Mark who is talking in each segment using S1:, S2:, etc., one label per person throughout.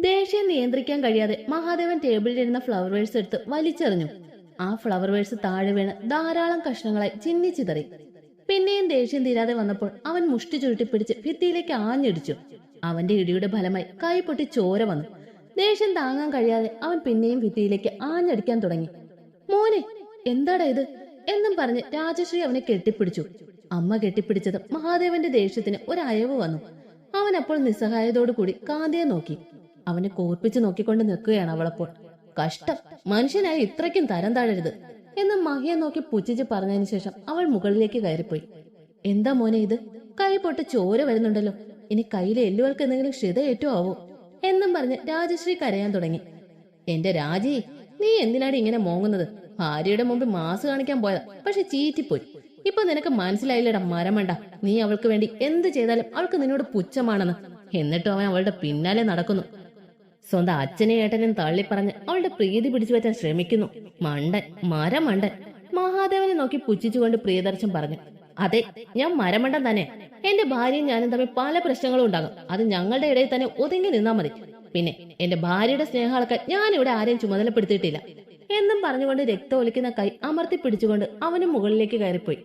S1: ദേഷ്യം നിയന്ത്രിക്കാൻ കഴിയാതെ മഹാദേവൻ ടേബിളിലിരുന്ന ഫ്ലവർ വേഴ്സ് എടുത്ത് വലിച്ചെറിഞ്ഞു. ആ ഫ്ലവർ വേഴ്സ് താഴെ വീണ് ധാരാളം കഷ്ണങ്ങളായി ചിന്നിച്ചിതറി. പിന്നെയും ദേഷ്യം തീരാതെ വന്നപ്പോൾ അവൻ മുഷ്ടി ചുരുട്ടിപ്പിടിച്ച് ഭിത്തിയിലേക്ക് ആഞ്ഞിടിച്ചു. അവന്റെ ഇടിയുടെ ഫലമായി കൈ പൊട്ടി ചോര വന്നു. ദേഷ്യം താങ്ങാൻ കഴിയാതെ അവൻ പിന്നെയും ഭിത്തിയിലേക്ക് ആഞ്ഞടിക്കാൻ തുടങ്ങി. മോനെ, എന്താടാ ഇത് എന്നും പറഞ്ഞ് രാജശ്രീ അവനെ കെട്ടിപ്പിടിച്ചു. അമ്മ കെട്ടിപ്പിടിച്ചത് മഹാദേവന്റെ ദേഷ്യത്തിന് ഒരയവ് വന്നു. അവൻ അപ്പോൾ നിസ്സഹായതോടു കൂടി കാന്തിയെ നോക്കി. അവനെ കോർപ്പിച്ച് നോക്കിക്കൊണ്ട് നിൽക്കുകയാണ് അവളപ്പോൾ. കഷ്ടം, മനുഷ്യനായി ഇത്രയ്ക്കും തരം താഴരുത് എന്ന് മഹിയെ നോക്കി പുച്ഛിച്ച് പറഞ്ഞതിന് ശേഷം അവൾ മുകളിലേക്ക് കയറിപ്പോയി. എന്താ മോനെ ഇത്? കൈ പൊട്ട് ചോര വരുന്നുണ്ടല്ലോ, ഇനി കയ്യിലെ എല്ലുകൾക്ക് എന്തെങ്കിലും ക്ഷതയേറ്റോ ആവോ എന്നും പറഞ്ഞ് രാജശ്രീ കരയാൻ തുടങ്ങി. എന്റെ രാജി, നീ എന്തിനാണ് ഇങ്ങനെ മോങ്ങുന്നത്? ഭാര്യയുടെ മുമ്പിൽ മാസ് കാണിക്കാൻ പോയതാ, പക്ഷെ ചീറ്റിപ്പോയി. ഇപ്പൊ നിനക്ക് മനസ്സിലായില്ലടാ മരമണ്ട, നീ അവൾക്ക് വേണ്ടി എന്ത് ചെയ്താലും അവൾക്ക് നിന്നോട് പുച്ഛമാണെന്ന്. എന്നിട്ടും അവൻ അവളുടെ പിന്നാലെ നടക്കുന്നു. സ്വന്തം അച്ഛനെ ഏട്ടനും തള്ളിപ്പറഞ്ഞ് അവളുടെ പ്രീതി പിടിച്ചു പറ്റാൻ ശ്രമിക്കുന്നു. മണ്ടൻ, മരമണ്ടൻ. മഹാദേവനെ നോക്കി പുച്ഛിച്ചുകൊണ്ട് പ്രിയദർശൻ പറഞ്ഞു. അതെ, ഞാൻ മരമണ്ടൻ തന്നെ. എന്റെ ഭാര്യയും ഞാനും തമ്മിൽ പല പ്രശ്നങ്ങളും ഉണ്ടാകും. അത് ഞങ്ങളുടെ ഇടയിൽ തന്നെ ഒതുങ്ങി നിന്നാ മതി. പിന്നെ എന്റെ ഭാര്യയുടെ സ്നേഹം അളക്കാൻ ഞാൻ ഇവിടെ ആരെയും ചുമതലപ്പെടുത്തിയിട്ടില്ല എന്നും പറഞ്ഞുകൊണ്ട് രക്തം ഒലിക്കുന്ന കൈ അമർത്തി പിടിച്ചുകൊണ്ട് അവനും മുകളിലേക്ക് കയറിപ്പോയി.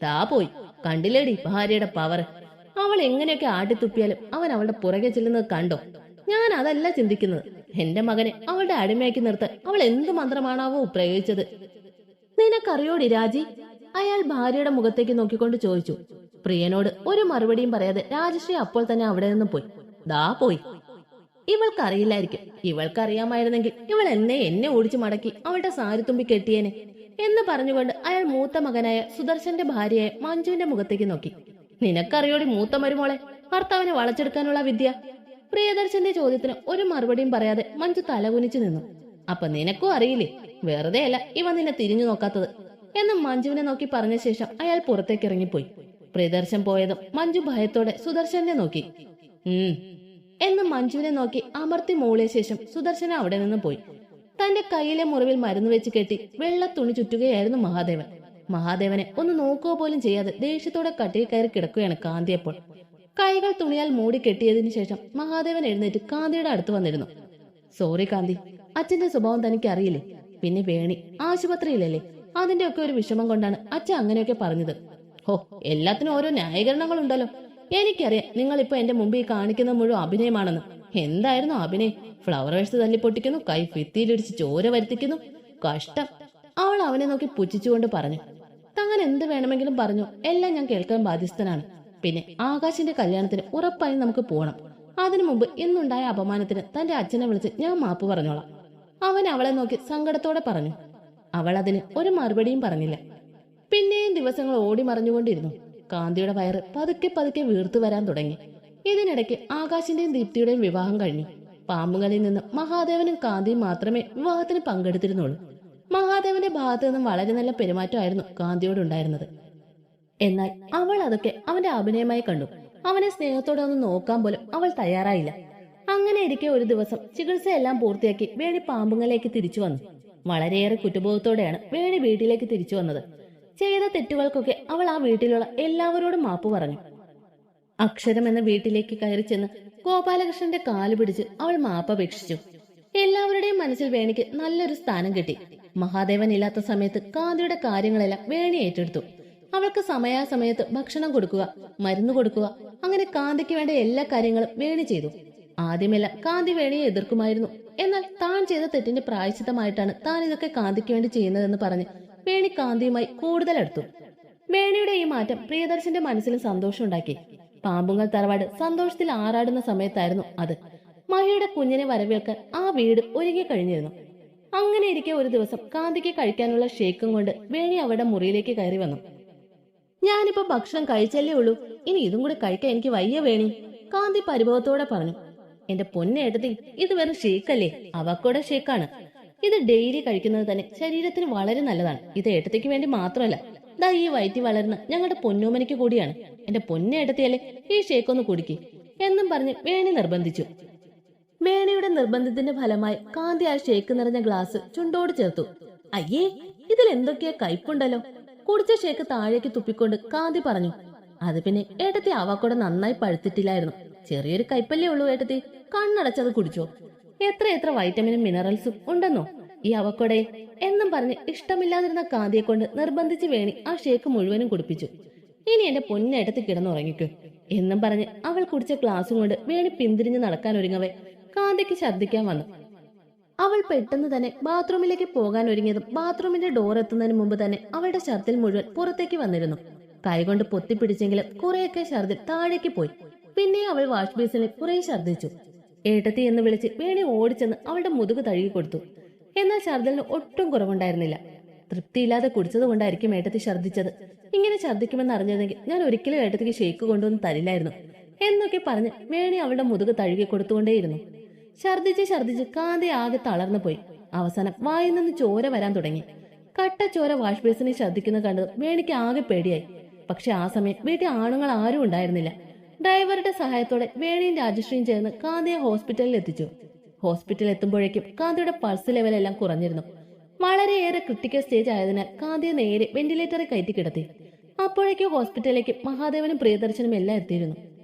S1: താ പോയി, കണ്ടില്ലേടി ഭാര്യയുടെ പവർ. അവൾ എങ്ങനെയൊക്കെ ആട്ടിത്തുപ്പിയാലും അവൻ അവളുടെ പുറകെ ചെല്ലുന്നത് കണ്ടോ? ഞാൻ അതല്ല ചിന്തിക്കുന്നത്. എന്റെ മകനെ അവളുടെ അടിമയാക്കി നിർത്താൻ അവൾ എന്ത് മന്ത്രമാണാവോ പ്രയോഗിച്ചത്? നിനക്കറിയോടി രാജി? അയാൾ ഭാര്യയുടെ മുഖത്തേക്ക് നോക്കിക്കൊണ്ട് ചോദിച്ചു. പ്രിയനോട് ഒരു മറുപടിയും പറയാതെ രാജശ്രീ അപ്പോൾ തന്നെ അവിടെ നിന്ന് പോയി. ദാ പോയി. ഇവൾക്കറിയില്ലായിരിക്കും. ഇവൾക്കറിയാമായിരുന്നെങ്കിൽ ഇവൾ എന്നെ ഓടിച്ചു മടക്കി അവളുടെ സാരിത്തുമ്പി കെട്ടിയേനെ എന്ന് പറഞ്ഞുകൊണ്ട് അയാൾ മൂത്ത മകനായ സുദർശന്റെ ഭാര്യയായ മഞ്ജുവിന്റെ മുഖത്തേക്ക് നോക്കി. നിനക്കറിയോടി മൂത്ത മരുമോളെ ഭർത്താവിനെ വളച്ചെടുക്കാനുള്ള വിദ്യ? പ്രിയദർശന്റെ ചോദ്യത്തിന് ഒരു മറുപടിയും പറയാതെ മഞ്ജു തലകുനിച്ചു നിന്നു. അപ്പൊ നിനക്കും അറിയില്ലേ? വെറുതെ അല്ല ഇവ നിന്നെ തിരിഞ്ഞു നോക്കാത്തത് എന്ന് മഞ്ജുവിനെ നോക്കി പറഞ്ഞ ശേഷം അയാൾ പുറത്തേക്ക് ഇറങ്ങിപ്പോയി. പ്രിയദർശൻ പോയതും മഞ്ജു ഭയത്തോടെ സുദർശനെ നോക്കി. എന്ന് മഞ്ജുവിനെ നോക്കി അമർത്തി മൂളിയ ശേഷം സുദർശന അവിടെ നിന്ന് പോയി. തന്റെ കയ്യിലെ മുറിവിൽ മരുന്ന് വെച്ച് കെട്ടി വെള്ള തുണി ചുറ്റുകയായിരുന്നു മഹാദേവൻ. മഹാദേവനെ ഒന്ന് നോക്കുക പോലും ചെയ്യാതെ ദേഷ്യത്തോടെ കട്ടിയിൽ കയറി കിടക്കുകയാണ് കാന്തിയപ്പോൾ. കൈകൾ തുണിയാൽ മൂടി കെട്ടിയതിനു ശേഷം മഹാദേവൻ എഴുന്നേറ്റ് കാന്തിയുടെ അടുത്ത് വന്നിരുന്നു. സോറി കാന്തി, അച്ഛന്റെ സ്വഭാവം തനിക്ക് അറിയില്ലേ? പിന്നെ വേണി ആശുപത്രിയിലല്ലേ, അതിന്റെ ഒക്കെ ഒരു വിഷമം കൊണ്ടാണ് അച്ഛൻ അങ്ങനെയൊക്കെ പറഞ്ഞത്. ഹോ, എല്ലാത്തിനും ഓരോ ന്യായീകരണങ്ങളുണ്ടല്ലോ. എനിക്കറിയാം നിങ്ങൾ ഇപ്പൊ എന്റെ മുമ്പിൽ കാണിക്കുന്ന മുഴുവൻ അഭിനയമാണെന്ന്. എന്തായിരുന്നു അഭിനയം? ഫ്ലവർ വേഴ്സ് തല്ലി പൊട്ടിക്കുന്നു, കൈ ഭിത്തിയിലിടിച്ച് ചോര വരുത്തിക്കുന്നു. കഷ്ടം. അവൾ അവനെ നോക്കി പുച്ഛിച്ചുകൊണ്ട് പറഞ്ഞു. താൻ എന്ത് വേണമെങ്കിലും പറഞ്ഞു, എല്ലാം ഞാൻ കേൾക്കാൻ ബാധ്യസ്ഥനാണ്. പിന്നെ ആകാശിന്റെ കല്യാണത്തിന് ഉറപ്പായും നമുക്ക് പോകണം. അതിനു മുമ്പ് ഇന്നുണ്ടായ അപമാനത്തിന് തന്റെ അച്ഛനെ വിളിച്ച് ഞാൻ മാപ്പ് പറഞ്ഞോളാം. അവൻ അവളെ നോക്കി സങ്കടത്തോടെ പറഞ്ഞു. അവൾ അതിന് ഒരു മറുപടിയും പറഞ്ഞില്ല. പിന്നെയും ദിവസങ്ങൾ ഓടി മറിഞ്ഞുകൊണ്ടിരുന്നു. കാന്തിയുടെ വയറ് പതുക്കെ പതുക്കെ വീർത്തു വരാൻ തുടങ്ങി. ഇതിനിടയ്ക്ക് ആകാശിന്റെയും ദീപ്തിയുടെയും വിവാഹം കഴിഞ്ഞു. പാമ്പുകളിൽ നിന്ന് മഹാദേവനും കാന്തിയും മാത്രമേ വിവാഹത്തിന് പങ്കെടുത്തിരുന്നുള്ളൂ. മഹാദേവന്റെ ഭാഗത്തു നിന്നും വളരെ നല്ല പെരുമാറ്റമായിരുന്നു കാന്തിയോടുണ്ടായിരുന്നത്. എന്നാൽ അവൾ അതൊക്കെ അവന്റെ അഭിനയമായി കണ്ടു. അവനെ സ്നേഹത്തോടെ ഒന്ന് നോക്കാൻ പോലും അവൾ തയ്യാറായില്ല. അങ്ങനെ ഇരിക്കെ ഒരു ദിവസം ചികിത്സയെല്ലാം പൂർത്തിയാക്കി വേണി പാമ്പുങ്ങളിലേക്ക് തിരിച്ചു വന്നു. വളരെയേറെ കുറ്റബോധത്തോടെയാണ് വേണി വീട്ടിലേക്ക് തിരിച്ചു വന്നത്. ചെയ്ത തെറ്റുകൾക്കൊക്കെ അവൾ ആ വീട്ടിലുള്ള എല്ലാവരോടും മാപ്പ് പറഞ്ഞു. അക്ഷരം എന്ന വീട്ടിലേക്ക് കയറി ചെന്ന് ഗോപാലകൃഷ്ണന്റെ കാല് പിടിച്ച് അവൾ മാപ്പപേക്ഷിച്ചു. എല്ലാവരുടെയും മനസ്സിൽ വേണിക്ക് നല്ലൊരു സ്ഥാനം കിട്ടി. മഹാദേവൻ ഇല്ലാത്ത സമയത്ത് കാന്തിയുടെ കാര്യങ്ങളെല്ലാം വേണി ഏറ്റെടുത്തു. അവൾക്ക് സമയാസമയത്ത് ഭക്ഷണം കൊടുക്കുക, മരുന്ന് കൊടുക്കുക, അങ്ങനെ കാന്തിക്ക് വേണ്ട എല്ലാ കാര്യങ്ങളും വേണി ചെയ്തു. ആദ്യമെല്ലാം കാന്തി വേണിയെ എതിർക്കുമായിരുന്നു. എന്നാൽ താൻ ചെയ്ത തെറ്റിന്റെ പ്രായശ്ചിത്തമായിട്ടാണ് താൻ ഇതൊക്കെ കാന്തിക്ക് വേണ്ടി ചെയ്യുന്നതെന്ന് പറഞ്ഞ് വേണി കാന്തിയുമായി കൂടുതൽ അടുത്തു. വേണിയുടെ ഈ മാറ്റം പ്രിയദർശന്റെ മനസ്സിലും സന്തോഷമുണ്ടാക്കി. പാമ്പുങ്ങൾ തറവാട് സന്തോഷത്തിൽ ആറാടുന്ന സമയത്തായിരുന്നു അത്. മഹിയുടെ കുഞ്ഞിനെ വരവേൽക്കാൻ ആ വീട് ഒരുങ്ങി കഴിഞ്ഞിരുന്നു. അങ്ങനെ ഇരിക്കെ ഒരു ദിവസം കാന്തിക്ക് കഴിക്കാനുള്ള ഷേക്കും കൊണ്ട് വേണി അവരുടെ മുറിയിലേക്ക് കയറി വന്നു. ഞാനിപ്പോ ഭക്ഷണം കഴിച്ചല്ലേ ഉള്ളൂ, ഇനി ഇതും കൂടി കഴിക്കാൻ എനിക്ക് വയ്യ വേണി, കാന്തി പരിഭവത്തോടെ പറഞ്ഞു. എന്റെ പൊന്നേട്ടത്തി, ഇത് വെറും ഷേക്കല്ലേ, അവക്കോടെ ഷേക്കാണ്. ഇത് ഡെയിലി കഴിക്കുന്നത് തന്നെ ശരീരത്തിന് വളരെ നല്ലതാണ്. ഇത് ഏട്ടത്തിക്ക് വേണ്ടി മാത്രമല്ല, ദാ ഈ വയറ്റി വളരുന്ന ഞങ്ങളുടെ പൊന്നോമനിക്ക് കൂടിയാണ്. എന്റെ പൊന്നേട്ടത്തിയല്ലേ, ഈ ഷേക്കൊന്ന് കുടിക്ക് എന്നും പറഞ്ഞ് വേണി നിർബന്ധിച്ചു. വേണിയുടെ നിർബന്ധത്തിന്റെ ഫലമായി കാന്തി ആ ഷേക്ക് നിറഞ്ഞ ഗ്ലാസ് ചുണ്ടോട് ചേർത്തു. അയ്യേ, ഇതിൽ എന്തൊക്കെയാ കയ്പുണ്ടല്ലോ. കുടിച്ച ഷേക്ക് താഴേക്ക് തുപ്പിക്കൊണ്ട് കാന്തി പറഞ്ഞു. അത് പിന്നെ ഏട്ടത്തി അവക്കോടെ നന്നായി പഴുത്തിട്ടില്ലായിരുന്നു. ചെറിയൊരു കയ്പല്ലേ ഉള്ളൂ ഏട്ടത്തി, കണ്ണടച്ചത് കുടിച്ചോ. എത്ര വൈറ്റമിനും മിനറൽസും ഉണ്ടെന്നോ ഈ അവക്കോടയിൽ എന്നും പറഞ്ഞ് ഇഷ്ടമില്ലാതിരുന്ന കാന്തിയെ കൊണ്ട് നിർബന്ധിച്ച് വേണി ആ ഷേക്ക് മുഴുവനും കുടിപ്പിച്ചു. ഇനി എന്റെ പൊന്നേട്ടത്തിൽ കിടന്നുറങ്ങിക്കോ എന്നും പറഞ്ഞ് അവൾ കുടിച്ച ഗ്ലാസും കൊണ്ട് വേണി പിന്തിരിഞ്ഞ് നടക്കാൻ ഒരുങ്ങവേ കാന്തിക്ക് ഛർദ്ദിക്കാൻ വന്നു. അവൾ പെട്ടെന്ന് തന്നെ ബാത്റൂമിലേക്ക് പോകാൻ ഒരുങ്ങിയതും ബാത്റൂമിന്റെ ഡോർ എത്തുന്നതിന് മുമ്പ് തന്നെ അവളുടെ ഛർദിൽ മുഴുവൻ പുറത്തേക്ക് വന്നിരുന്നു. കൈകൊണ്ട് പൊത്തിപ്പിടിച്ചെങ്കിലും കുറെയൊക്കെ ഛർദിൽ താഴേക്ക് പോയി. പിന്നെ അവൾ വാഷ് ബേസിനിൽ കുറെ ഛർദ്ദിച്ചു. ഏട്ടത്തി എന്ന് വിളിച്ച് വേണി ഓടിച്ചെന്ന് അവളുടെ മുതുക് തഴുകി കൊടുത്തു. എന്നാൽ ഛർദിലിന് ഒട്ടും കുറവുണ്ടായിരുന്നില്ല. തൃപ്തിയില്ലാതെ കുടിച്ചത് കൊണ്ടായിരിക്കും ഏട്ടത്തി ഛർദ്ദിച്ചത്. ഇങ്ങനെ ഛർദ്ദിക്കുമെന്ന് അറിഞ്ഞതെങ്കിൽ ഞാൻ ഒരിക്കലും ഏട്ടത്തിക്ക് ഷേക്ക് കൊണ്ടുവന്ന് തരില്ലായിരുന്നു എന്നൊക്കെ പറഞ്ഞ് വേണി അവളുടെ മുതുക് തഴുകി കൊടുത്തുകൊണ്ടേയിരുന്നു. ഛർദ്ദിച്ച് കാന്തി ആകെ തളർന്നു പോയി. അവസാനം വായിൽ നിന്ന് ചോര വരാൻ തുടങ്ങി. കട്ട ചോര വാഷ് ബേസിനെ ഛർദ്ദിക്കുന്നത് കണ്ടത് വേണിക്ക് ആകെ പേടിയായി. പക്ഷെ ആ സമയം വീട്ടിൽ ആണുങ്ങൾ ആരും ഉണ്ടായിരുന്നില്ല. ഡ്രൈവറുടെ സഹായത്തോടെ വേണിയും രാജശ്രീയും ചേർന്ന് കാന്തിയെ ഹോസ്പിറ്റലിൽ എത്തിച്ചു. ഹോസ്പിറ്റലിൽ എത്തുമ്പോഴേക്കും കാന്തിയുടെ പൾസ് ലെവലെല്ലാം കുറഞ്ഞിരുന്നു. വളരെയേറെ ക്രിട്ടിക്കൽ സ്റ്റേജ് ആയതിനാൽ കാന്തിയെ നേരെ വെന്റിലേറ്ററിൽ കയറ്റി കിടത്തി. അപ്പോഴേക്കും ഹോസ്പിറ്റലിലേക്ക് മഹാദേവനും പ്രിയദർശനും എല്ലാം എത്തിയിരുന്നു.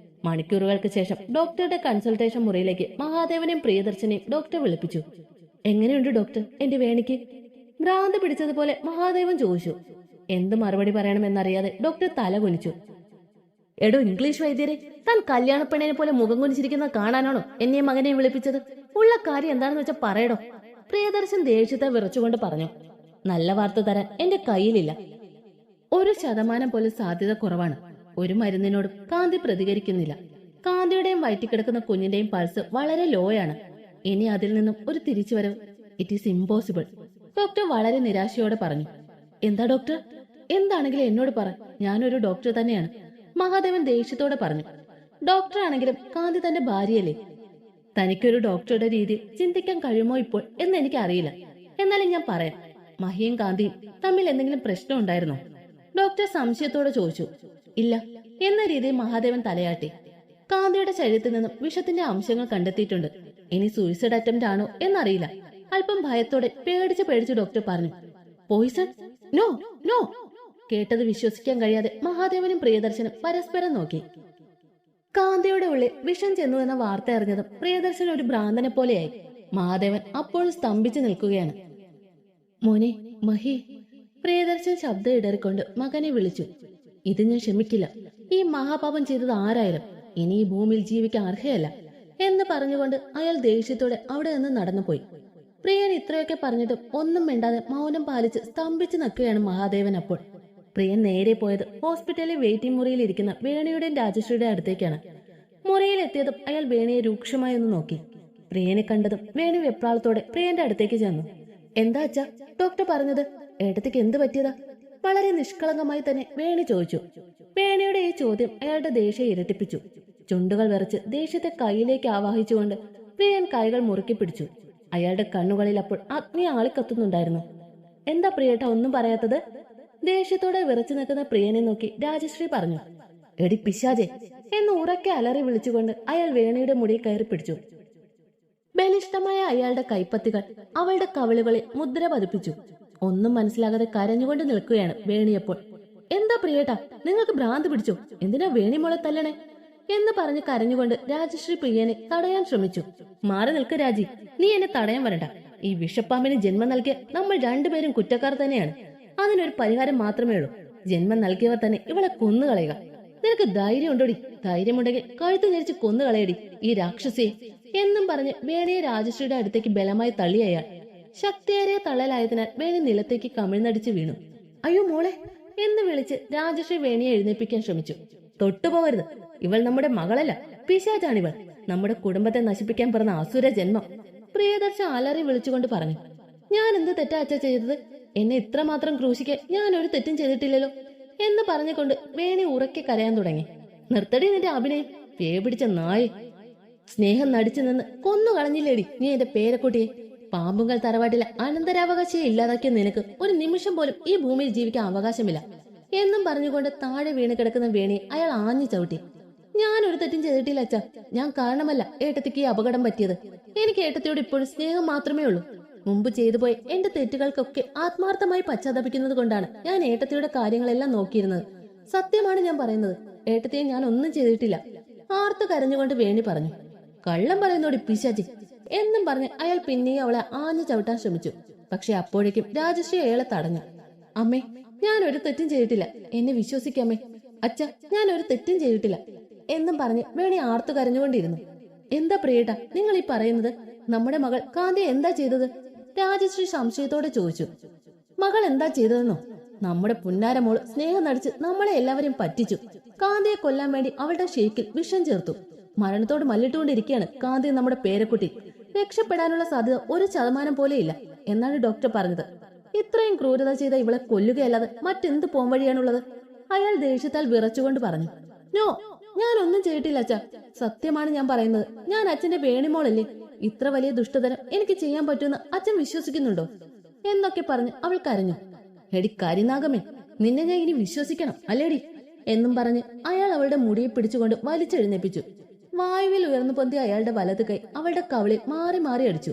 S1: മണിക്കൂറുകൾക്ക് ശേഷം ഡോക്ടറുടെ കൺസൾട്ടേഷൻ മുറിയിലേക്ക് മഹാദേവനെയും പ്രിയദർശനെയും ഡോക്ടർ വിളിപ്പിച്ചു. എങ്ങനെയുണ്ട് ഡോക്ടർ എന്റെ വേണിക്ക്? ഭ്രാന്ത് പിടിച്ചതുപോലെ മഹാദേവൻ ചോദിച്ചു. എന്ത് മറുപടി പറയണമെന്നറിയാതെ ഡോക്ടർ തല കുനിച്ചു. എടോ ഇംഗ്ലീഷ് വൈദ്യരെ, താൻ കല്യാണപ്പെണ്ണിനെ പോലെ മുഖം കുനിച്ചിരിക്കുന്നത് കാണാനാണോ എന്നെയും മകനെയും വിളിപ്പിച്ചത്? ഉള്ള കാര്യം എന്താണെന്ന് വെച്ചാൽ പറയടോ. പ്രിയദർശൻ ദേഷ്യത്തെ വിറച്ചുകൊണ്ട് പറഞ്ഞു. നല്ല വാർത്ത തരാൻ എന്റെ കയ്യിലില്ല. 1% പോലും സാധ്യത കുറവാണ്. ഒരു മരുന്നിനോടും കാന്തി പ്രതികരിക്കുന്നില്ല. കാന്തിയുടെയും വയറ്റിക്കിടക്കുന്ന കുഞ്ഞിന്റെയും പൾസ് വളരെ ലോയാണ്. ഇനി അതിൽ നിന്നും ഒരു തിരിച്ചുവരവ് ഇറ്റ് ഈസ് ഇമ്പോസിബിൾ. ഡോക്ടർ വളരെ നിരാശയോടെ പറഞ്ഞു. എന്താ ഡോക്ടർ? എന്താണെങ്കിലും എന്നോട് പറ, ഞാനൊരു ഡോക്ടർ തന്നെയാണ്. മഹാദേവൻ ദേഷ്യത്തോടെ പറഞ്ഞു. ഡോക്ടർ ആണെങ്കിലും കാന്തി തന്റെ ഭാര്യയല്ലേ? തനിക്കൊരു ഡോക്ടറുടെ രീതിയിൽ ചിന്തിക്കാൻ കഴിയുമോ ഇപ്പോൾ എന്ന് എനിക്ക് അറിയില്ല. എന്നാലും ഞാൻ പറയാം, മഹിയും കാന്തിയും തമ്മിൽ എന്തെങ്കിലും പ്രശ്നം ഉണ്ടായിരുന്നോ? ഡോക്ടർ സംശയത്തോടെ ചോദിച്ചു. ഇല്ല എന്ന രീതിയിൽ മഹാദേവൻ തലയാട്ടി. കാന്തിയുടെ ശരീരത്തിൽ നിന്നും വിഷത്തിന്റെ അംശങ്ങൾ കണ്ടെത്തിയിട്ടുണ്ട്. ഇനി സൂയിസൈഡ് അറ്റംപ്റ്റ് ആണോ എന്നറിയില്ല. അല്പം ഭയത്തോടെ പേടിച്ച് ഡോക്ടർ പറഞ്ഞു. പോയിസൺ? No no. കേട്ടത് വിശ്വസിക്കാൻ കഴിയാതെ മഹാദേവനും പ്രിയദർശനും പരസ്പരം നോക്കി. കാന്തിയുടെ ഉള്ളിൽ വിഷം ചെന്നു എന്ന വാർത്ത അറിഞ്ഞതും പ്രിയദർശൻ ഒരു ഭ്രാന്തനെ പോലെയായി. മഹാദേവൻ അപ്പോൾ സ്തംഭിച്ചു നിൽക്കുകയാണ്. മോനെ മഹി. പ്രിയദർശൻ ശബ്ദം ഇടറിക്കൊണ്ട് മകനെ വിളിച്ചു. ഇത് ഞാൻ ക്ഷമിക്കില്ല. ഈ മഹാപാപം ചെയ്തത് ആരായാലും ഇനി ഈ ഭൂമിയിൽ ജീവിക്കാൻ അർഹയല്ല എന്ന് പറഞ്ഞുകൊണ്ട് അയാൾ ദേഷ്യത്തോടെ അവിടെ നിന്ന് നടന്നുപോയി. പ്രിയൻ ഇത്രയൊക്കെ പറഞ്ഞിട്ടും ഒന്നും മിണ്ടാതെ മൗനം പാലിച്ച് സ്തംഭിച്ചു നിൽക്കുകയാണ് മഹാദേവൻ. അപ്പോൾ പ്രിയൻ നേരെ പോയത് ഹോസ്പിറ്റലിൽ വെയിറ്റിംഗ് മുറിയിൽ ഇരിക്കുന്ന വേണിയുടെയും രാജശ്രീയുടെ അടുത്തേക്കാണ്. മുറിയിൽ എത്തിയതും അയാൾ വേണിയെ രൂക്ഷമായി ഒന്ന് നോക്കി. പ്രിയനെ കണ്ടതും വേണി വെപ്രാളത്തോടെ പ്രിയന്റെ അടുത്തേക്ക് ചെന്നു. എന്താ അച്ഛാ ഡോക്ടർ പറഞ്ഞത്? ഏട്ടത്തിക്ക് എന്ത് പറ്റിയതാ? വളരെ നിഷ്കളങ്കമായി തന്നെ വേണി ചോദിച്ചു. വേണിയുടെ ഈ ചോദ്യം അയാളുടെ ദേഷ്യം ഇരട്ടിപ്പിച്ചു. ചുണ്ടുകൾ വിറച്ച് ദേഷ്യത്തെ കൈയിലേക്ക് ആവാഹിച്ചുകൊണ്ട് പ്രിയൻ കൈകൾ മുറുക്കി പിടിച്ചു. അയാളുടെ കണ്ണുകളിൽ അപ്പോൾ അഗ്നി ആളിക്കത്തുന്നുണ്ടായിരുന്നു. എന്താ പ്രിയേട്ട ഒന്നും പറയാത്തത്? ദേഷ്യത്തോടെ വിറച്ചു നിൽക്കുന്ന പ്രിയനെ നോക്കി രാജശ്രീ പറഞ്ഞു. എടി പിശാചേ എന്ന് ഉറക്കെ അലറി വിളിച്ചുകൊണ്ട് അയാൾ വേണിയുടെ മുടി കയറി പിടിച്ചു. ബലിഷ്ഠമായ അയാളുടെ കൈപ്പത്തികൾ അവളുടെ കവിളുകളിൽ മുദ്ര പതിപ്പിച്ചു. ഒന്നും മനസ്സിലാകാതെ കരഞ്ഞുകൊണ്ട് നിൽക്കുകയാണ് വേണിയപ്പോൾ. എന്താ പ്രിയേട്ടാ, നിങ്ങൾക്ക് ഭ്രാന്ത് പിടിച്ചോ? എന്തിനാ വേണി മോളെ തല്ലണേ എന്ന് പറഞ്ഞ് കരഞ്ഞുകൊണ്ട് രാജശ്രീ പ്രിയനെ തടയാൻ ശ്രമിച്ചു. മാറി നിൽക്ക് രാജി, നീ എന്നെ തടയാൻ വരണ്ട. ഈ വിഷപ്പാമ്പിന് ജന്മം നൽകിയ നമ്മൾ രണ്ടുപേരും കുറ്റക്കാർ തന്നെയാണ്. അതിനൊരു പരിഹാരം മാത്രമേ ഉള്ളൂ. ജന്മം നൽകിയവർ തന്നെ ഇവളെ കൊന്നുകളയുക. നിനക്ക് ധൈര്യം ഉണ്ടോടി? ധൈര്യമുണ്ടെങ്കിൽ കഴുത്ത് ഞെരിച്ച് കൊന്നുകളയടി ഈ രാക്ഷസിയെ എന്നും പറഞ്ഞ് വേണിയെ രാജശ്രീയുടെ അടുത്തേക്ക് ബലമായി തള്ളിയയാൾ. ശക്തിയേറിയ തള്ളലായതിനാൽ വേണി നിലത്തേക്ക് കമിഴ്ന്നടിച്ച് വീണു. അയ്യോ മോളെ എന്ന് വിളിച്ച് രാജശ്രീ വേണിയെ എഴുന്നേൽപ്പിക്കാൻ ശ്രമിച്ചു. തൊട്ടുപോകരുത്, ഇവൾ നമ്മുടെ മകളല്ല, പിശാചാണിവൾ. നമ്മുടെ കുടുംബത്തെ നശിപ്പിക്കാൻ പറഞ്ഞ അസുര ജന്മം. പ്രിയദർശൻ അലറി വിളിച്ചുകൊണ്ട് പറഞ്ഞു. ഞാൻ എന്ത് തെറ്റാ അച്ഛ ചെയ്തത്? എന്നെ ഇത്രമാത്രം ക്രൂശിക്കാൻ ഞാൻ ഒരു തെറ്റും ചെയ്തിട്ടില്ലല്ലോ എന്ന് പറഞ്ഞുകൊണ്ട് വേണി ഉറക്കെ കരയാൻ തുടങ്ങി. നിർത്തടി നിന്റെ അഭിനയം, പേ പിടിച്ച നായ. സ്നേഹം നടിച്ചു നിന്ന് കൊന്നു കളഞ്ഞില്ലേടി നീ എന്റെ പേരക്കുട്ടിയെ. പാമ്പുങ്കൽ തറവാട്ടിലെ അനന്തരാവകാശിയെ ഇല്ലാതാക്കിയ നിനക്ക് ഒരു നിമിഷം പോലും ഈ ഭൂമിയിൽ ജീവിക്കാൻ അവകാശമില്ല എന്നും പറഞ്ഞുകൊണ്ട് താഴെ വീണ് കിടക്കുന്ന വേണിയെ അയാൾ ആഞ്ഞു ചവിട്ടി. ഞാൻ ഒരു തെറ്റും ചെയ്തിട്ടില്ല അച്ഛ. ഞാൻ കാരണമല്ല ഏട്ടത്തിക്ക് ഈ അപകടം പറ്റിയത്. എനിക്ക് ഏട്ടത്തിയോട് ഇപ്പോഴും സ്നേഹം മാത്രമേ ഉള്ളൂ. മുമ്പ് ചെയ്തുപോയി എന്റെ തെറ്റുകൾക്കൊക്കെ ആത്മാർത്ഥമായി പശ്ചാത്തപിക്കുന്നത് കൊണ്ടാണ് ഞാൻ ഏട്ടത്തിയുടെ കാര്യങ്ങളെല്ലാം നോക്കിയിരുന്നത്. സത്യമാണ് ഞാൻ പറയുന്നത്. ഏട്ടത്തിയെ ഞാൻ ഒന്നും ചെയ്തിട്ടില്ല. ആർത്തു കരഞ്ഞുകൊണ്ട് വേണി പറഞ്ഞു. കള്ളം പറയുന്നോടി പിശാചി. എന്നും പറഞ്ഞ് അയാൾ പിന്നെയും അവളെ ആഞ്ഞു ചവിട്ടാൻ ശ്രമിച്ചു. പക്ഷെ അപ്പോഴേക്കും രാജശ്രീ അയാളെ തടഞ്ഞു. അമ്മേ, ഞാൻ ഒരു തെറ്റും ചെയ്തിട്ടില്ല, എന്നെ വിശ്വസിക്കാമേ. അച്ഛ, ഞാൻ ഒരു തെറ്റും ചെയ്തിട്ടില്ല എന്നും പറഞ്ഞ് വേണി ആർത്തു കരഞ്ഞുകൊണ്ടിരുന്നു. എന്താ പ്രിയേട്ടാ നിങ്ങൾ ഈ പറയുന്നത്? നമ്മുടെ മകൾ കാന്തി എന്താ ചെയ്തത്? രാജശ്രീ സംശയത്തോടെ ചോദിച്ചു. മകൾ എന്താ ചെയ്തതെന്നോ? നമ്മുടെ പുന്നാരമോള് സ്നേഹം നടിച്ച് നമ്മളെ എല്ലാവരെയും പറ്റിച്ചു. കാന്തിയെ കൊല്ലാൻ വേണ്ടി അവളുടെ ഷേക്കിൽ വിഷം ചേർത്തു. മരണത്തോട് മല്ലിട്ടുകൊണ്ടിരിക്കുകയാണ് കാന്തി, നമ്മുടെ പേരക്കുട്ടി. രക്ഷപ്പെടാനുള്ള സാധ്യത 1% പോലെയില്ല എന്നാണ് ഡോക്ടർ പറഞ്ഞത്. ഇത്രയും ക്രൂരത ചെയ്ത ഇവളെ കൊല്ലുകയല്ലാതെ മറ്റെന്ത് പോംവഴിയാണുള്ളത്? അയാൾ ദേഷ്യത്താൽ വിറച്ചുകൊണ്ട് പറഞ്ഞു. നോ, ഞാനൊന്നും ചെയ്തിട്ടില്ല അച്ഛാ. സത്യമാണ് ഞാൻ പറയുന്നത്. ഞാൻ അച്ഛന്റെ വേണിമോളല്ലേ. ഇത്ര വലിയ ദുഷ്ടതരം എനിക്ക് ചെയ്യാൻ പറ്റുമെന്ന് അച്ഛൻ വിശ്വസിക്കുന്നുണ്ടോ? എന്നൊക്കെ പറഞ്ഞ് അവൾ കരഞ്ഞു. എടി കരിനാഗമേ, നിന്നെ ഞാൻ ഇനി വിശ്വസിക്കണം അല്ലേടി എന്നും പറഞ്ഞ് അയാൾ അവളുടെ മുടിയെ പിടിച്ചുകൊണ്ട് വലിച്ചെഴുന്നേപ്പിച്ചു. വായുവിൽ ഉയർന്നു പൊന്തിയ അയാളുടെ വലത് കൈ അവളുടെ കവിളിൽ മാറി മാറി അടിച്ചു.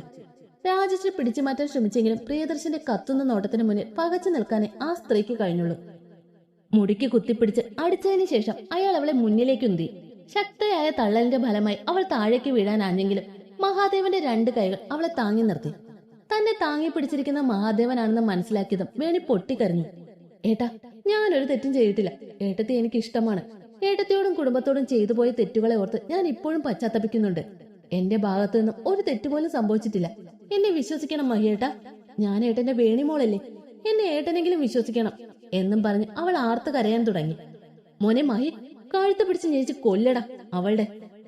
S1: രാജശ്രീ പിടിച്ചു മാറ്റാൻ ശ്രമിച്ചെങ്കിലും പ്രിയദർശന്റെ കത്തുന്ന നോട്ടത്തിന് മുന്നിൽ പകച്ചു നിൽക്കാനേ ആ സ്ത്രീക്ക് കഴിഞ്ഞുള്ളൂ. മുടിക്ക് കുത്തിപ്പിടിച്ച് അടിച്ചതിന് ശേഷം അയാൾ അവളെ മുന്നിലേക്കുന്തി. ശക്തയായ തള്ളലിന്റെ ഫലമായി അവൾ താഴേക്ക് വീഴാനാഞ്ഞെങ്കിലും മഹാദേവന്റെ 2 കൈകൾ അവളെ താങ്ങി നിർത്തി. തന്നെ താങ്ങി പിടിച്ചിരിക്കുന്ന മഹാദേവനാണെന്ന് മനസ്സിലാക്കിയതും വേണി പൊട്ടിക്കരഞ്ഞു. ഏട്ടാ, ഞാനൊരു തെറ്റും ചെയ്തിട്ടില്ല. ഏട്ടത്തി എനിക്ക് ഇഷ്ടമാണ്. ഏട്ടത്തിയോടും കുടുംബത്തോടും ചെയ്തു പോയ തെറ്റുകളെ ഓർത്ത് ഞാൻ ഇപ്പോഴും പശ്ചാത്തപിക്കുന്നുണ്ട്. എന്റെ ഭാഗത്തു നിന്നും ഒരു തെറ്റുപോലും സംഭവിച്ചിട്ടില്ല. എന്നെ വിശ്വസിക്കണം മഹിയേട്ടാ. ഞാൻ ഏട്ടന്റെ വേണിമോളല്ലേ. എന്നെ ഏട്ടനെങ്കിലും വിശ്വസിക്കണം എന്നും പറഞ്ഞ് അവൾ ആർത്ത് കരയാൻ തുടങ്ങി. മോനെ മഹി, കഴുത്ത് പിടിച്ച് ഞെരിച്ച് കൊല്ലടാ അവളുടെ.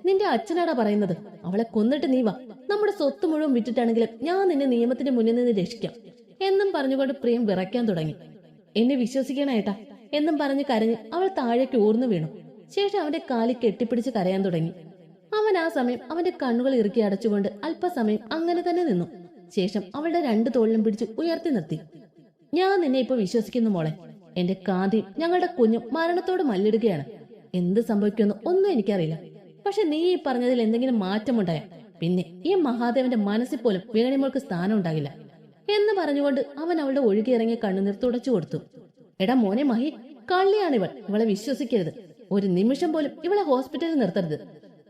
S1: നിന്റെ അച്ഛനാടാ പറയുന്നത്. അവളെ കൊന്നിട്ട് നീ വാ. നമ്മുടെ സ്വത്ത് മുഴുവൻ വിറ്റിട്ടാണെങ്കിലും ഞാൻ നിന്നെ നിയമത്തിന്റെ മുന്നിൽ നിന്ന് രക്ഷിക്കാം എന്നും പറഞ്ഞുകൊണ്ട് പ്രിയം വിറയ്ക്കാൻ തുടങ്ങി. എന്നെ വിശ്വസിക്കണം ഏട്ടാ എന്നും പറഞ്ഞ് കരഞ്ഞ് അവൾ താഴേക്ക് ഊർന്നു വീണു. ശേഷം അവന്റെ കാലിൽ കെട്ടിപ്പിടിച്ച് കരയാൻ തുടങ്ങി. അവൻ ആ സമയം അവന്റെ കണ്ണുകൾ ഇറുക്കി അടച്ചുകൊണ്ട് അല്പസമയം അങ്ങനെ തന്നെ നിന്നു. ശേഷം അവളുടെ 2 തോളിലും പിടിച്ച് ഉയർത്തി നിർത്തി. ഞാൻ നിന്നെ ഇപ്പൊ വിശ്വസിക്കുന്നു മോളെ. എന്റെ കാന്തിയും ഞങ്ങളുടെ കുഞ്ഞും മരണത്തോട് മല്ലിടുകയാണ്. എന്ത് സംഭവിക്കുമെന്ന് ഒന്നും എനിക്കറിയില്ല. പക്ഷെ നീ ഈ പറഞ്ഞതിൽ എന്തെങ്കിലും മാറ്റമുണ്ടായ പിന്നെ ഈ മഹാദേവന്റെ മനസ്സിൽ പോലും വേണിമോൾക്ക് സ്ഥാനം ഉണ്ടാകില്ല എന്ന് പറഞ്ഞുകൊണ്ട് അവൻ അവളുടെ ഒഴുകിയിറങ്ങിയ കണ്ണുനീർ തുടച്ചു കൊടുത്തു. എടാ മോനെ മഹി, കള്ളിയാണിവൾ. ഇവളെ വിശ്വസിക്കരുത്. ഒരു നിമിഷം പോലും ഇവളെ ഹോസ്പിറ്റലിൽ നിർത്തരുത്.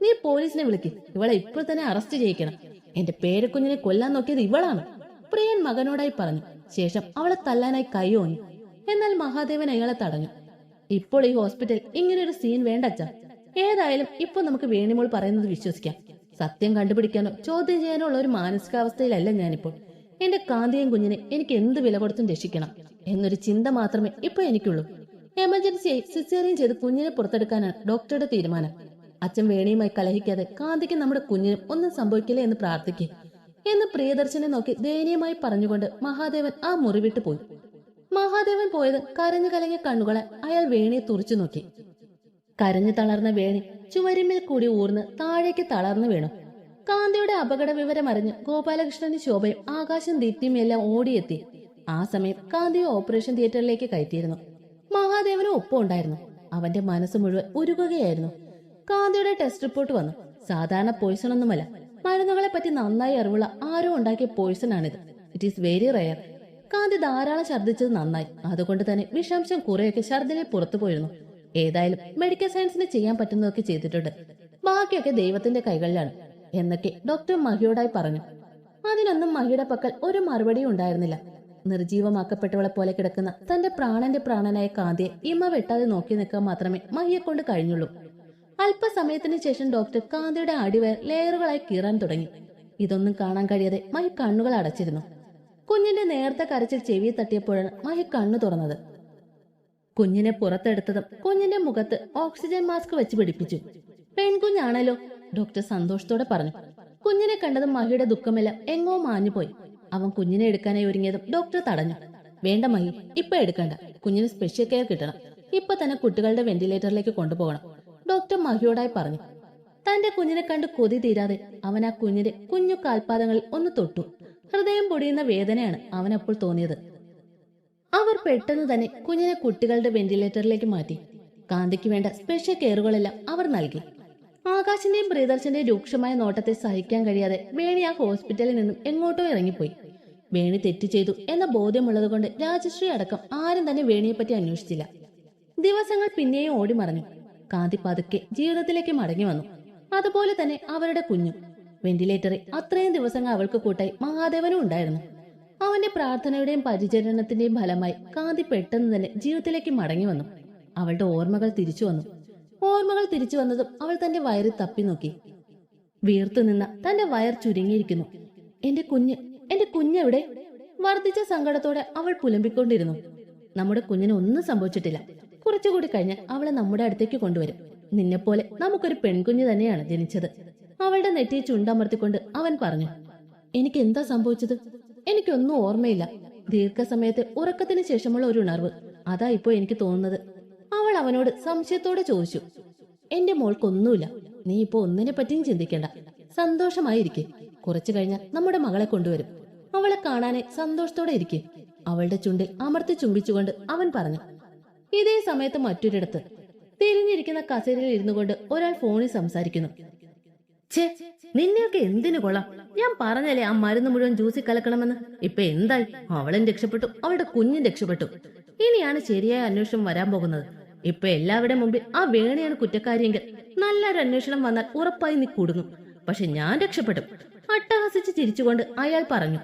S1: നീ പോലീസിനെ വിളിക്ക്. ഇവളെ ഇപ്പോൾ തന്നെ അറസ്റ്റ് ചെയ്യിക്കണം. എന്റെ പേരക്കുഞ്ഞിനെ കൊല്ലാൻ നോക്കിയത് ഇവളാണ്, പ്രിയൻ മകനോടായി പറഞ്ഞു. ശേഷം അവളെ തല്ലാനായി കൈ ഓങ്ങി. എന്നാൽ മഹാദേവൻ അയാളെ തടഞ്ഞു. ഇപ്പോൾ ഈ ഹോസ്പിറ്റൽ ഇങ്ങനൊരു സീൻ വേണ്ട അച്ഛാ. ഏതായാലും ഇപ്പൊ നമുക്ക് വേണിമോൾ പറയുന്നത് വിശ്വസിക്കാം. സത്യം കണ്ടുപിടിക്കാനോ ചോദ്യം ചെയ്യാനോ ഉള്ള ഒരു മാനസികാവസ്ഥയിലല്ല ഞാനിപ്പോൾ. എന്റെ കാന്തിയും കുഞ്ഞിനെ എനിക്ക് എന്ത് വില കൊടുത്തും രക്ഷിക്കണം എന്നൊരു ചിന്ത മാത്രമേ ഇപ്പൊ എനിക്കുള്ളൂ. എമർജൻസിയായി സിസേറിയൻ ചെയ്ത് കുഞ്ഞിനെ പുറത്തെടുക്കാനാണ് ഡോക്ടറുടെ തീരുമാനം. അച്ഛൻ വേണിയുമായി കലഹിക്കാതെ കാന്തിക്ക് നമ്മുടെ കുഞ്ഞിനും ഒന്നും സംഭവിക്കില്ല എന്ന് പ്രാർത്ഥിക്കുക എന്ന് പ്രിയദർശനെ നോക്കി ദയനീയമായി പറഞ്ഞുകൊണ്ട് മഹാദേവൻ ആ മുറി വിട്ടു പോയി. മഹാദേവൻ പോയത് കരഞ്ഞു കലങ്ങിയ കണ്ണുകളെ അയാൾ വേണിയെ തുറച്ചു നോക്കി. കരഞ്ഞു തളർന്ന വേണി ചുവരിന്മേൽ കൂടി ഊർന്ന് താഴേക്ക് തളർന്നു വീണു. കാന്തിയുടെ അപകട വിവരം അറിഞ്ഞ് ഗോപാലകൃഷ്ണനും ശോഭയും ആകാശം ദീപ്തിയും എല്ലാം ഓടിയെത്തി. ആ സമയം കാന്തിയെ ഓപ്പറേഷൻ തിയേറ്ററിലേക്ക് കയറ്റിയിരുന്നു. മഹാദേവനും ഒപ്പം ഉണ്ടായിരുന്നു. അവന്റെ മനസ്സ് മുഴുവൻ ഉരുകുകയായിരുന്നു. കാന്തിയുടെ ടെസ്റ്റ് റിപ്പോർട്ട് വന്നു. സാധാരണ പോയിസൺ ഒന്നുമല്ല. മരുന്നുകളെ പറ്റി നന്നായി അറിവുള്ള ആരോ ഉണ്ടാക്കിയ പോയിസൺ ആണിത്. It is very rare. കാന്തി ധാരാളം ഛർദ്ദിച്ചത് നന്നായി. അതുകൊണ്ട് തന്നെ വിഷാംശം കുറെയൊക്കെ ഛർദ്ദിനെ പുറത്തു പോയിരുന്നു. ഏതായാലും മെഡിക്കൽ സയൻസിന് ചെയ്യാൻ പറ്റുന്നതൊക്കെ ചെയ്തിട്ടുണ്ട്. ബാക്കിയൊക്കെ ദൈവത്തിന്റെ കൈകളിലാണ് എന്നൊക്കെ ഡോക്ടർ മഹിയോടായി പറഞ്ഞു. അതിനൊന്നും മഹിയുടെ പക്കൽ ഒരു മറുപടിയും ഉണ്ടായിരുന്നില്ല. നിർജീവമാക്കപ്പെട്ടവളെ പോലെ കിടക്കുന്ന തന്റെ പ്രാണന്റെ പ്രാണനായ കാന്തിയെ ഇമ വെട്ടാതെ നോക്കി നിൽക്കാൻ മാത്രമേ മഹിയെ കൊണ്ട് കഴിഞ്ഞുള്ളൂ. അല്പസമയത്തിന് ശേഷം ഡോക്ടർ കാന്തിയുടെ അടിവയർ ലെയറുകളായി കീറാൻ തുടങ്ങി. ഇതൊന്നും കാണാൻ കഴിയാതെ മഹി കണ്ണുകൾ അടച്ചിരുന്നു. കുഞ്ഞിന്റെ നേർത്ത കരച്ചിൽ ചെവിയെ തട്ടിയപ്പോഴാണ് മഹി കണ്ണു തുറന്നത്. കുഞ്ഞിനെ പുറത്തെടുത്തതും കുഞ്ഞിന്റെ മുഖത്ത് ഓക്സിജൻ മാസ്ക് വെച്ച് പിടിപ്പിച്ചു. പെൺകുഞ്ഞാണല്ലോ, ഡോക്ടർ സന്തോഷത്തോടെ പറഞ്ഞു. കുഞ്ഞിനെ കണ്ടതും മഹിയുടെ ദുഃഖമെല്ലാം എങ്ങോ മാഞ്ഞുപോയി. അവൻ കുഞ്ഞിനെ എടുക്കാനായി ഒരുങ്ങിയതും ഡോക്ടർ തടഞ്ഞു. വേണ്ട മഹി, ഇപ്പൊ എടുക്കണ്ട. കുഞ്ഞിന് സ്പെഷ്യൽ കെയർ കിട്ടണം. ഇപ്പൊ തന്നെ കുട്ടികളുടെ വെന്റിലേറ്ററിലേക്ക് കൊണ്ടുപോകണം, ഡോക്ടർ മഹിയോടായി പറഞ്ഞു. തന്റെ കുഞ്ഞിനെ കണ്ട് കൊതി തീരാതെ അവൻ ആ കുഞ്ഞിന്റെ കുഞ്ഞു കാൽപാദങ്ങളിൽ ഒന്ന് തൊട്ടു. ഹൃദയം പൊടിയുന്ന വേദനയാണ് അവനപ്പോൾ തോന്നിയത്. അവർ പെട്ടെന്ന് തന്നെ കുഞ്ഞിനെ കുട്ടികളുടെ വെന്റിലേറ്ററിലേക്ക് മാറ്റി. കാന്തിക്ക് വേണ്ട സ്പെഷ്യൽ കെയറുകളെല്ലാം അവർ നൽകി. ആകാശിന്റെയും പ്രിയദർശന്റെയും രൂക്ഷമായ നോട്ടത്തെ സഹിക്കാൻ കഴിയാതെ വേണി ആ ഹോസ്പിറ്റലിൽ നിന്നും എങ്ങോട്ടോ ഇറങ്ങിപ്പോയി. വേണി തെറ്റ് ചെയ്തു എന്ന ബോധ്യമുള്ളതുകൊണ്ട് രാജശ്രീ അടക്കം ആരും തന്നെ വേണിയെപ്പറ്റി അന്വേഷിച്ചില്ല. ദിവസങ്ങൾ പിന്നെയും ഓടി മറഞ്ഞു. കാന്തി പതുക്കെ ജീവിതത്തിലേക്ക് മടങ്ങി വന്നു. അതുപോലെ തന്നെ അവരുടെ കുഞ്ഞും. വെന്റിലേറ്ററിൽ അത്രയും ദിവസങ്ങൾ അവൾക്ക് കൂട്ടായി മഹാദേവനും ഉണ്ടായിരുന്നു. അവന്റെ പ്രാർത്ഥനയുടെയും പരിചരണത്തിന്റെയും ഫലമായി കാന്തി പെട്ടെന്ന് തന്നെ ജീവിതത്തിലേക്ക് മടങ്ങി വന്നു. അവളുടെ ഓർമ്മകൾ തിരിച്ചു വന്നു. ഓർമ്മകൾ തിരിച്ചു വന്നതും അവൾ തന്റെ വയറിൽ തപ്പി നോക്കി. വീർത്തുനിന്ന തന്റെ വയർ ചുരുങ്ങിയിരിക്കുന്നു. എന്റെ കുഞ്ഞെവിടെ? വർദ്ധിച്ച സങ്കടത്തോടെ അവൾ പുലമ്പിക്കൊണ്ടിരുന്നു. നമ്മുടെ കുഞ്ഞിന് ഒന്നും സംഭവിച്ചിട്ടില്ല. കുറച്ചുകൂടി കഴിഞ്ഞ് അവളെ നമ്മുടെ അടുത്തേക്ക് കൊണ്ടുവരും. നിന്നെപ്പോലെ നമുക്കൊരു പെൺകുഞ്ഞ് തന്നെയാണ് ജനിച്ചത്. അവളുടെ നെറ്റിയെ ചുണ്ടമർത്തിക്കൊണ്ട് അവൻ പറഞ്ഞു. എനിക്ക് എന്താ സംഭവിച്ചത്? എനിക്കൊന്നും ഓർമ്മയില്ല. ദീർഘസമയത്തെ ഉറക്കത്തിന് ശേഷമുള്ള ഒരു ഉണർവ്, അതാ ഇപ്പോ എനിക്ക് തോന്നുന്നത്. അവൾ അവനോട് സംശയത്തോടെ ചോദിച്ചു. എന്റെ മോൾക്കൊന്നുമില്ല. നീ ഇപ്പോ ഒന്നിനെ പറ്റിയും ചിന്തിക്കേണ്ട. സന്തോഷമായിരിക്കെ. കുറച്ചു കഴിഞ്ഞാൽ നമ്മുടെ മകളെ കൊണ്ടുവരും. അവളെ കാണാനെ സന്തോഷത്തോടെ ഇരിക്കെ. അവളുടെ ചുണ്ടിൽ അമർത്തി ചുംബിച്ചുകൊണ്ട് അവൻ പറഞ്ഞു. ഇതേ സമയത്ത് മറ്റൊരിടത്ത് തിരിഞ്ഞിരിക്കുന്ന കസേരയിൽ ഇരുന്നു കൊണ്ട് ഒരാൾ ഫോണിൽ സംസാരിക്കുന്നു. ഛേ, നിന്നെയൊക്കെ എന്തിനു കൊള്ളാം. ഞാൻ പറഞ്ഞല്ലേ ആ മരുന്ന് മുഴുവൻ ജ്യൂസിൽ കലക്കണമെന്ന്. ഇപ്പൊ എന്തായി? അവളും രക്ഷപ്പെട്ടു, അവളുടെ കുഞ്ഞും രക്ഷപ്പെട്ടു. ഇനിയാണ് ശരിയായ അന്വേഷണം വരാൻ പോകുന്നത്. ഇപ്പൊ എല്ലാവരുടെ മുമ്പിൽ ആ വേണിയാണ് കുറ്റക്കാരിയെങ്കിൽ നല്ലൊരു അന്വേഷണം വന്നാൽ ഉറപ്പായി നീ കുടുങ്ങും. പക്ഷെ ഞാൻ രക്ഷപ്പെടും. അട്ടഹസിച്ച് ചിരിച്ചുകൊണ്ട് അയാൾ പറഞ്ഞു.